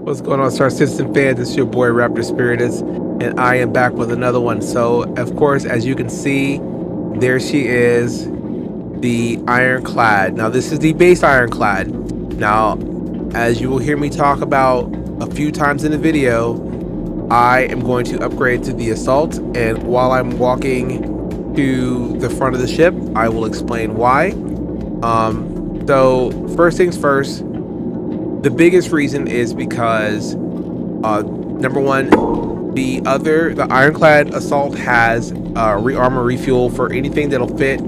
What's going on, Star Citizen fans? It's your boy Raptor Spiritus, and I am back with another one. So, of course, as you can see, there she is, the Ironclad. Now, this is the base Ironclad. Now, as you will hear me talk about a few times in the video, I am going to upgrade to the Assault, and while I'm walking to the front of the ship, I will explain why. So, first things first. The biggest reason is because, number one, the Ironclad Assault has re-armor refuel for anything that'll fit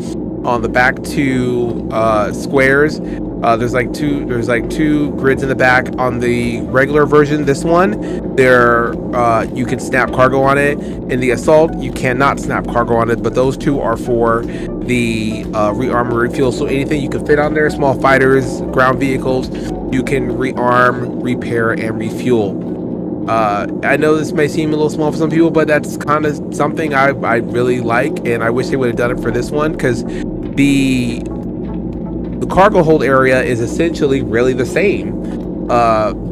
on the back two squares. There's like two grids in the back. On the regular version, this one, you can snap cargo on it. In the Assault, you cannot snap cargo on it, but those two are for the re-armor refuel. So anything you can fit on there, small fighters, ground vehicles, you can rearm, repair, and refuel. I know this may seem a little small for some people, but that's kind of something I really like, and I wish they would have done it for this one, because the cargo hold area is essentially really the same.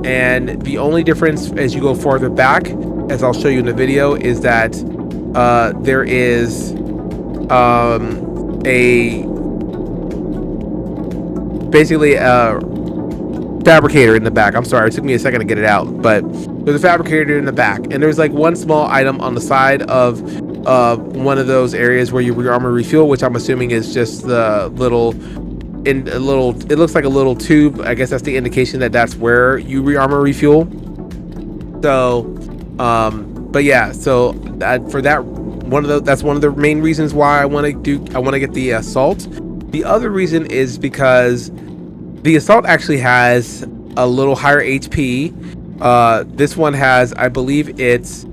And the only difference as you go farther back, as I'll show you in the video, is that there is basically a fabricator in the back. I'm sorry, it took me a second to get it out, but there's a fabricator in the back, and there's like one small item on the side of one of those areas where you rearmor refuel, which I'm assuming is just the it looks like a little tube. I guess that's the indication that that's where you rearmor refuel. So but yeah, so that's one of the main reasons why I want to get the Assault. The other reason is because the Assault actually has a little higher HP. This one has, I believe it's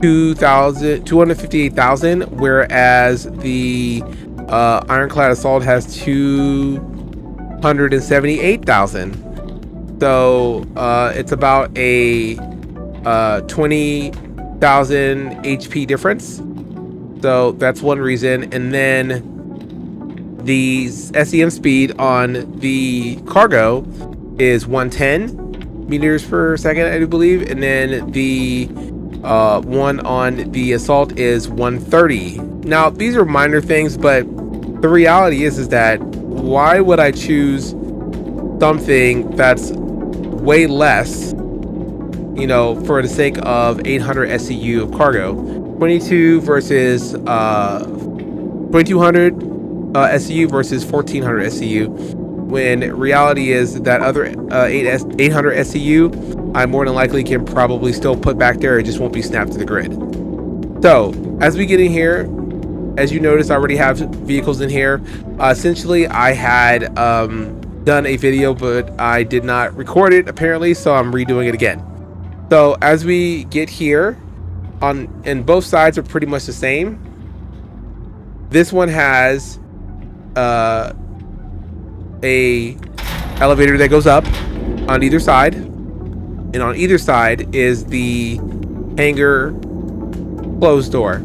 258,000, whereas the Ironclad Assault has 278,000. So it's about a 20,000 HP difference. So that's one reason. And then the SEM speed on the cargo is 110 meters per second, I do believe, and then the one on the Assault is 130. Now, these are minor things, but the reality is that why would I choose something that's way less, for the sake of 800 SCU of cargo? 22 versus 2200 SCU versus 1400 SCU, when reality is that other 800 SCU I more than likely can probably still put back there. It just won't be snapped to the grid. So as we get in here, as you notice, I already have vehicles in here. Essentially, I had done a video, but I did not record it apparently, so I'm redoing it again. So as we get here, and both sides are pretty much the same. This one has a elevator that goes up on either side, and on either side is the hangar closed door.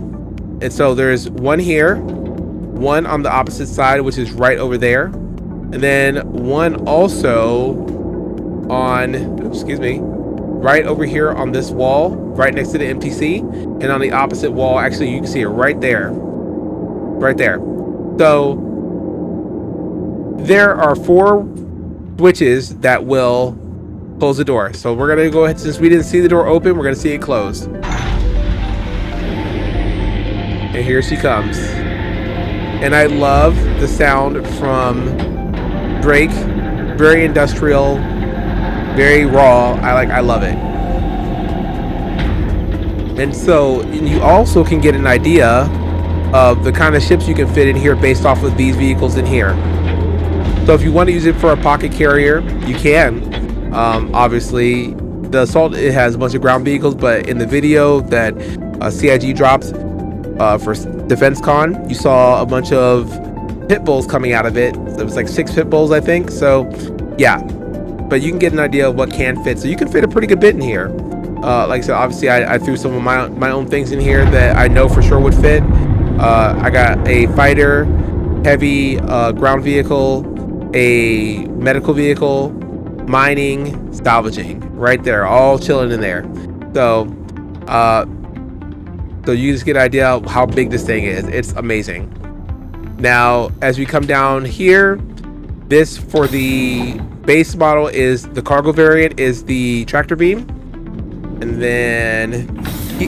And so there's one here, one on the opposite side, which is right over there, and then one also right over here on this wall, right next to the MTC, and on the opposite wall, actually you can see it right there. So there are 4 switches that will close the door. So we're gonna go ahead, since we didn't see the door open, we're gonna see it close. And here she comes. And I love the sound from Drake. Very industrial, very raw. I love it. And so you also can get an idea of the kind of ships you can fit in here based off of these vehicles in here. So if you want to use it for a pocket carrier, you can. Obviously, the Assault, it has a bunch of ground vehicles, but in the video that CIG dropped for Defense Con, you saw a bunch of pit bulls coming out of it. There was like 6 pit bulls, I think. So yeah, but you can get an idea of what can fit. So you can fit a pretty good bit in here. Like I said, obviously I threw some of my own things in here that I know for sure would fit. I got a fighter, heavy ground vehicle, a medical vehicle, mining, salvaging, right there, all chilling in there. So uh so you just get an idea of how big this thing is. It's amazing. Now as we come down here, this for the base model is the cargo variant, is the tractor beam. And then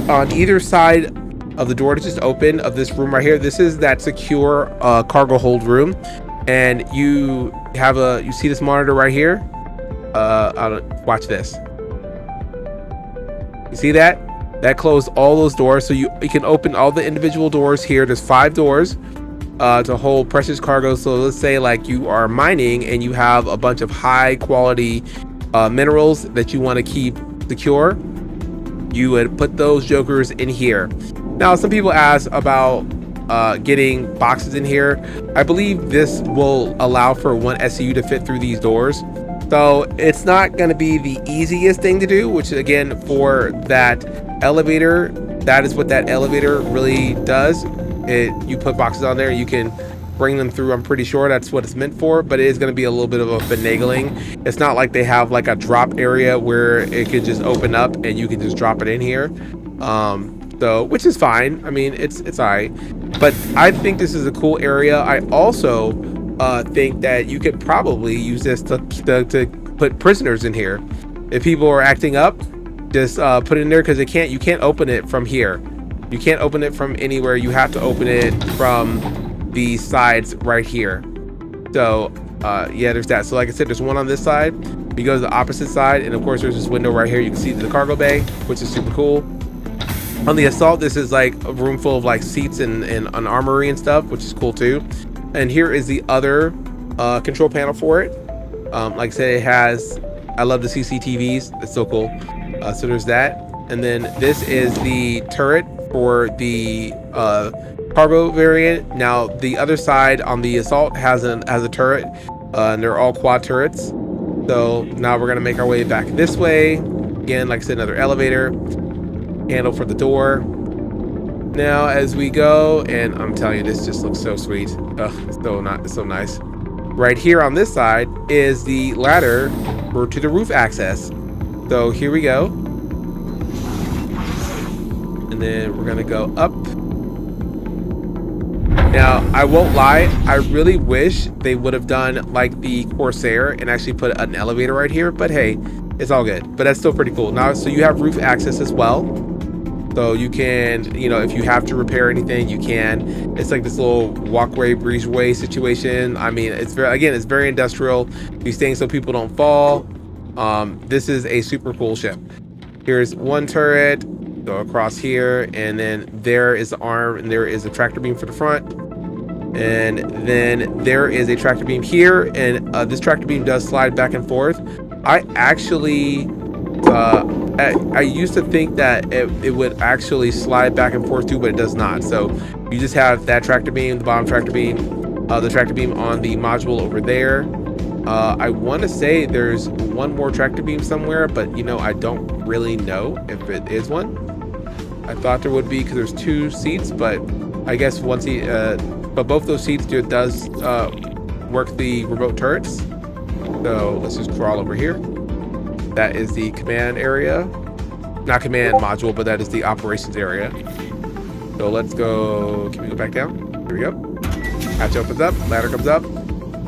on either side of the door to just open of this room right here, this is that secure cargo hold room. And you see this monitor right here. Watch this. You see that? That closed all those doors, so you can open all the individual doors here. There's 5 doors to hold precious cargo. So let's say like you are mining and you have a bunch of high quality minerals that you want to keep secure. You would put those jokers in here. Now some people ask about getting boxes in here. I believe this will allow for one SCU to fit through these doors. So it's not going to be the easiest thing to do, which again, for that elevator, that is what that elevator really does. You put boxes on there, you can bring them through. I'm pretty sure that's what it's meant for, but it is going to be a little bit of a finagling. It's not like they have like a drop area where it could just open up and you can just drop it in here. So, which is fine. I mean, it's all right, but I think this is a cool area. I also think that you could probably use this to put prisoners in here. If people are acting up, just put it in there, because you can't open it from here. You can't open it from anywhere. You have to open it from the sides right here. So yeah, there's that. So like I said, there's one on this side. You go to the opposite side, and of course there's this window right here. You can see the cargo bay, which is super cool. On the Assault, this is like a room full of like seats and an armory and stuff, which is cool too. And here is the other control panel for it. Like I said, it has, I love the CCTVs. It's so cool. So there's that. And then this is the turret for the cargo variant. Now the other side on the Assault has a turret, and they're all quad turrets. So now we're gonna make our way back this way. Again, like I said, another elevator, handle for the door. Now as we go, and I'm telling you, this just looks so sweet. It's so nice. Right here on this side is the ladder to the roof access. So here we go. And then we're gonna go up. Now I won't lie, I really wish they would have done like the Corsair and actually put an elevator right here, but hey, it's all good. But that's still pretty cool. Now, so you have roof access as well. So you can, if you have to repair anything, you can. It's like this little walkway, breezeway situation. I mean, it's very industrial. You're staying so people don't fall. This is a super cool ship. Here's one turret, go across here, and then there is the arm, and there is a tractor beam for the front. And then there is a tractor beam here, and this tractor beam does slide back and forth. I actually, I used to think that it would actually slide back and forth too, but it does not. So you just have that tractor beam, the bottom tractor beam, the tractor beam on the module over there. I want to say there's one more tractor beam somewhere, but I don't really know if it is one. I thought there would be, because there's 2 seats, but I guess one seat, but both those seats does work the remote turrets. So let's just crawl over here. That is the command area, not command module, but that is the operations area. So let's go. Can we go back down? Here we go. Hatch opens up, ladder comes up,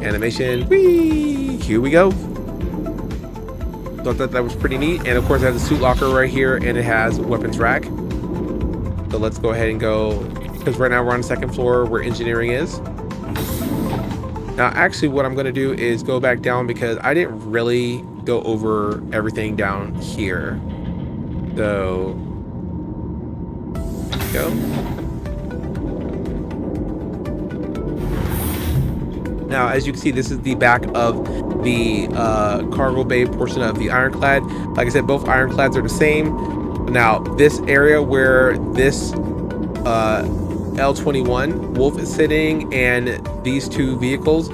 animation. Whee! Here we go. Thought that was pretty neat. And of course, it has a suit locker right here, and it has weapons rack. So let's go ahead and go, because right now we're on the 2nd floor where engineering is. Now, actually, what I'm going to do is go back down, because I didn't really go over everything down here. So, go. Now, as you can see, this is the back of the cargo bay portion of the Ironclad. Like I said, both Ironclads are the same. Now, this area where this L21 Wolf is sitting, and these 2 vehicles,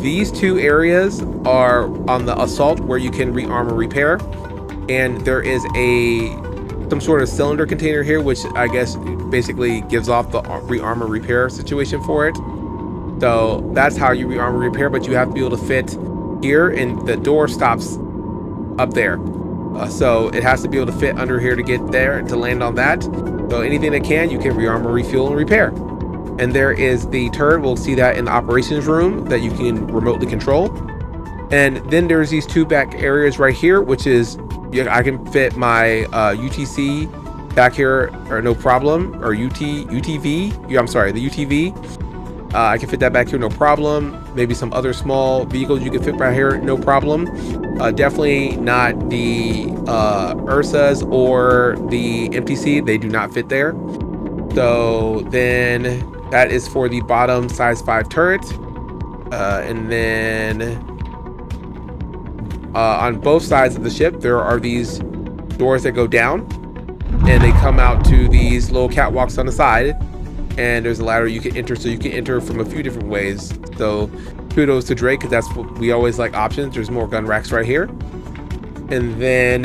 these 2 areas are on the Assault, where you can rearm repair, and there is some sort of cylinder container here, which I guess basically gives off the rearm repair situation for it. So that's how you rearm repair, but you have to be able to fit here, and the door stops up there. So it has to be able to fit under here to get there and to land on that. So anything that you can rearm or refuel and repair. And there is the turret. We'll see that in the operations room that you can remotely control. And then there's these two back areas right here, which is I can fit my UTC back here, or no problem, or UTV. Yeah, I'm sorry, the UTV. I can fit that back here, no problem. Maybe some other small vehicles you can fit right here, no problem. Definitely not the URSAs or the MTC. They do not fit there. So then that is for the bottom size 5 turret. And then on both sides of the ship, there are these doors that go down, and they come out to these little catwalks on the side. And there's a ladder you can enter, so you can enter from a few different ways. So kudos to Drake, because that's what we always like, options. There's more gun racks right here. And then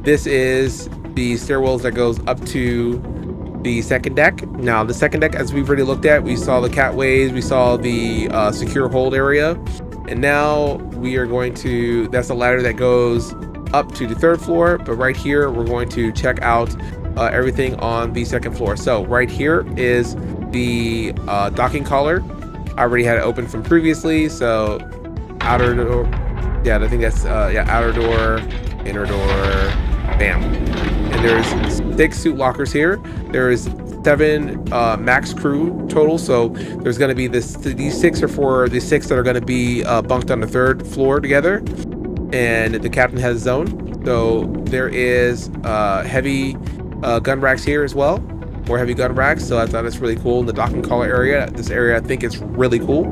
this is the stairwells that goes up to the second deck. Now the second deck, as we've already looked at, we saw the catways, we saw the secure hold area, and now we are going to, that's a ladder that goes up to the 3rd floor. But right here we're going to check out everything on the 2nd floor. So right here is the docking collar. I already had it open from previously. So outer door, yeah, I think that's outer door, inner door, bam. And there's 6 suit lockers here. There is 7 max crew total. So there's going to be these 6 are for the 6 that are going to be bunked on the 3rd floor together, and the captain has his own. So there is heavy gun racks here as well, more heavy gun racks. So I thought it's really cool in the docking collar area. This area I think is really cool.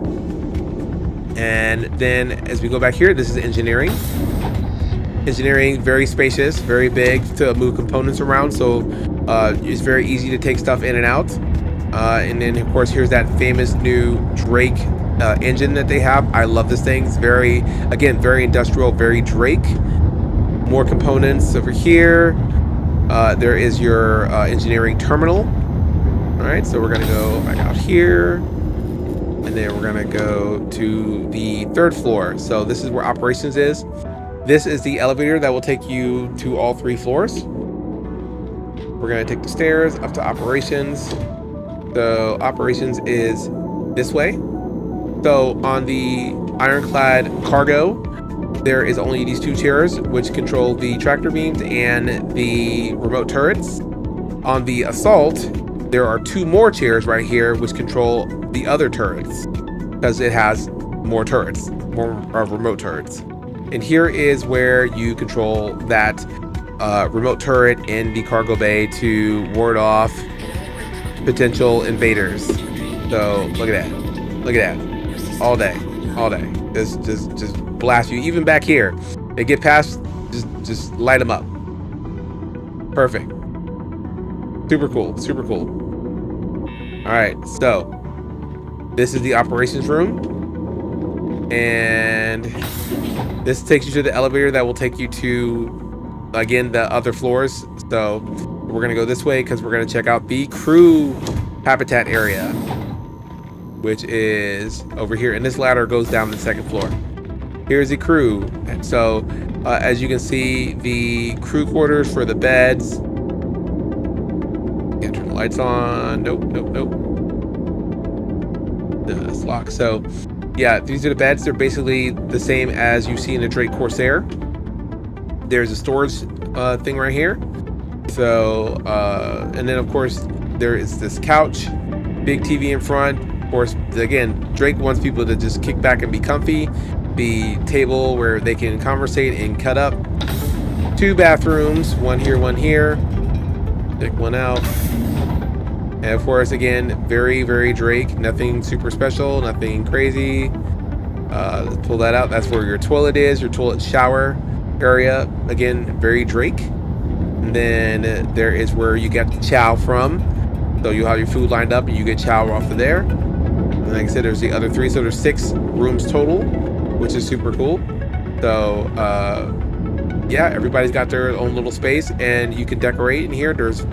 And then as we go back here, this is engineering. Engineering, very spacious, very big to move components around. So it's very easy to take stuff in and out. And then of course here's that famous new Drake engine that they have. I love this thing. It's very, again, very industrial, very Drake. More components over here. There is your engineering terminal. All right, so we're gonna go back out here, and then we're gonna go to the 3rd floor. So this is where operations is. This is the elevator that will take you to all 3 floors. We're gonna take the stairs up to operations. So operations is this way. So on the Ironclad cargo, there is only these 2 chairs which control the tractor beams and the remote turrets. On the assault, there are 2 more chairs right here which control the other turrets, because it has more turrets, more remote turrets. And here is where you control that remote turret in the cargo bay to ward off potential invaders. So look at that, look at that, all day, all day. Just blast you. Even back here, they get past, just light them up. Perfect. Super cool, super cool. All right, so this is the operations room, and this takes you to the elevator that will take you to, again, the other floors. So we're gonna go this way because we're gonna check out the crew habitat area, which is over here. And this ladder goes down the 2nd floor. Here's the crew. And so as you can see, the crew quarters for the beds. Can't turn the lights on. Nope, nope, nope. No, it's locked. So yeah, these are the beds. They're basically the same as you see in the Drake Corsair. There's a storage thing right here. So and then of course there is this couch, big TV in front. Of course, again, Drake wants people to just kick back and be comfy. The table where they can conversate and cut up. 2 bathrooms, one here, one here. Pick one out. And of course, again, very, very Drake. Nothing super special, nothing crazy. Let's pull that out. That's where your toilet is, your toilet shower area. Again, very Drake. And then there is where you get the chow from. So you have your food lined up and you get chow off of there. And like I said, there's the other 3. So there's 6 rooms total, which is super cool. So yeah, everybody's got their own little space, and you can decorate in here. There's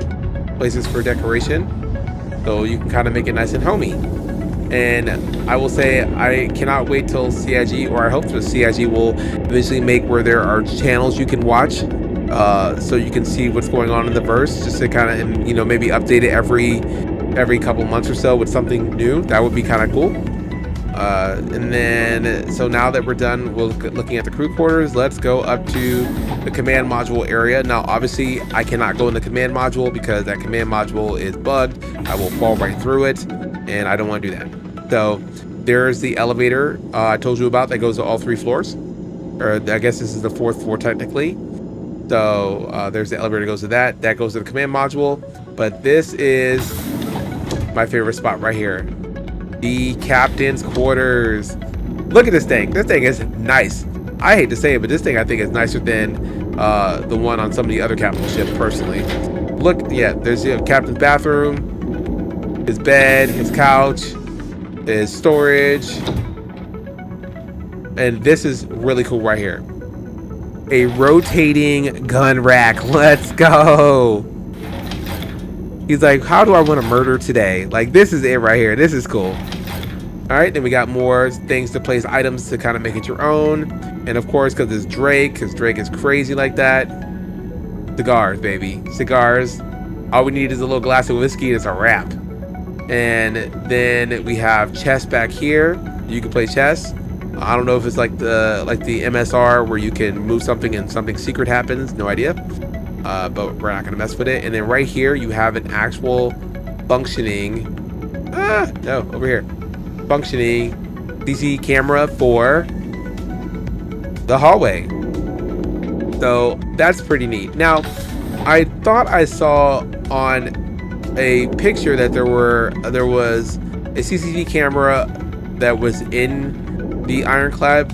places for decoration, so you can kind of make it nice and homey. And I will say I cannot wait till CIG, or I hope that CIG will eventually make where there are channels you can watch, so you can see what's going on in the verse, just to kind of, you know, maybe update it every couple months or so with something new. That would be kind of cool. And then, so now that we're done looking at the crew quarters, let's go up to the command module area. Now, obviously, I cannot go in the command module because that command module is bugged. I will fall right through it, and I don't want to do that. So there's the elevator I told you about that goes to all 3 floors. Or I guess this is the 4th floor technically. So there's the elevator that goes to that. That goes to the command module. But this is my favorite spot right here. The captain's quarters. Look at this thing. This thing is nice. I hate to say it, but this thing I think is nicer than the one on some of the other capital ships personally. Look, yeah, there's the captain's bathroom, his bed, his couch, his storage. And this is really cool right here. A rotating gun rack. Let's go. He's like, how do I want to murder today? Like, this is it right here. This is cool. All right, then we got more things to place items to kind of make it your own. And of course, because it's Drake, because Drake is crazy like that. Cigars, baby. Cigars. All we need is a little glass of whiskey. It's a wrap. And then we have chess back here. You can play chess. I don't know if it's like the MSR where you can move something and something secret happens. No idea. But we're not gonna mess with it. And then right here you have an actual functioning over here, functioning CC camera for the hallway. So that's pretty neat. Now, I thought I saw on a picture that there was a CCTV camera that was in the Ironclad.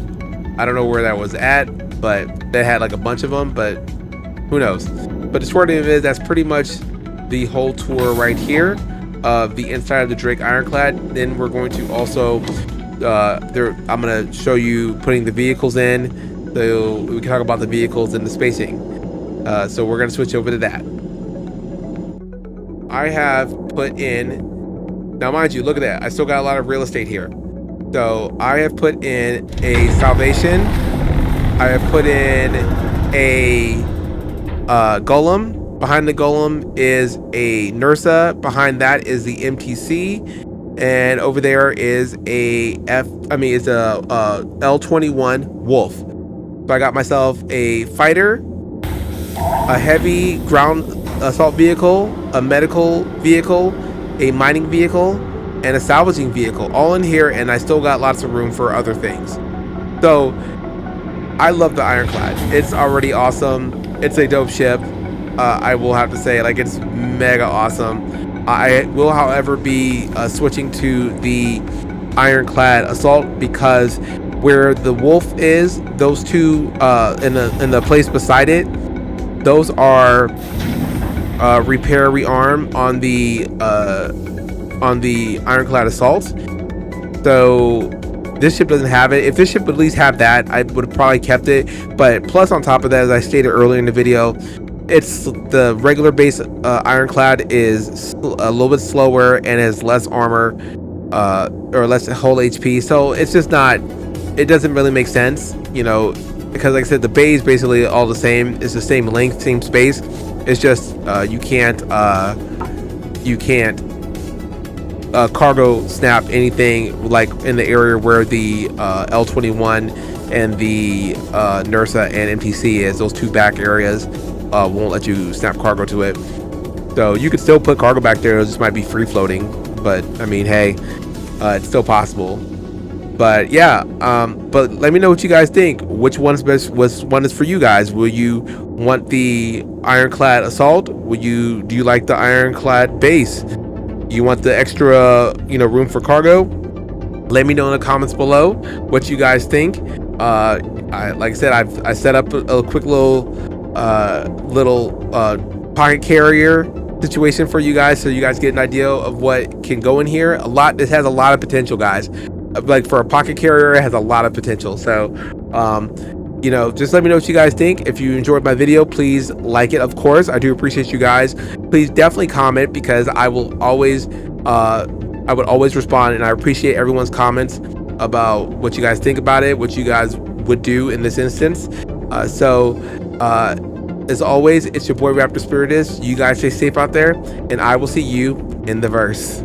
I don't know where that was at, but they had like a bunch of them, but who knows. But the short of it is, that's pretty much the whole tour right here of the inside of the Drake Ironclad. Then we're going to also I'm going to show you putting the vehicles in, so we can talk about the vehicles and the spacing. So we're going to switch over to that. I have put in, now mind you, look at that, I still got a lot of real estate here. So I have put in a Salvation, I have put in a Golem. Behind the Golem is a Nursa. Behind that is the MTC, and over there is a L21 Wolf. So I got myself a fighter, a heavy ground assault vehicle, a medical vehicle, a mining vehicle, and a salvaging vehicle, all in here, and I still got lots of room for other things. So I love the Ironclad. It's already awesome. It's a dope ship. I will have to say, like, it's mega awesome. I will, however, be switching to the Ironclad Assault, because where the Wolf is, those two in the place beside it, those are repair, rearm on the Ironclad Assault. So this ship doesn't have it. If this ship would at least have that, I would have probably kept it. But plus, on top of that, as I stated earlier in the video, it's the regular base Ironclad is a little bit slower and has less armor, or less whole HP. So it's just not, it doesn't really make sense, you know, because like I said, the bay is basically all the same. It's the same length, same space. It's just you can't cargo snap anything like in the area where the L21 and the Nursa and MTC is. Those two back areas won't let you snap cargo to it. So you could still put cargo back there. It just might be free floating, but I mean, hey, it's still possible. But yeah, but let me know what you guys think. Which one's best? Which one is for you guys? Will you want the Ironclad Assault? Do you like the Ironclad base? You want the extra, room for cargo? Let me know in the comments below what you guys think. Like I said, I set up a quick little pocket carrier situation for you guys, so you guys get an idea of what can go in here. This has a lot of potential, guys. Like, for a pocket carrier, it has a lot of potential. So just let me know what you guys think. If you enjoyed my video, please like it. Of course, I do appreciate you guys. Please definitely comment, because I will always I would always respond, and I appreciate everyone's comments about what you guys think about it, what you guys would do in this instance. As always, it's your boy Raptor Spiritus. You guys stay safe out there, and I will see you in the verse.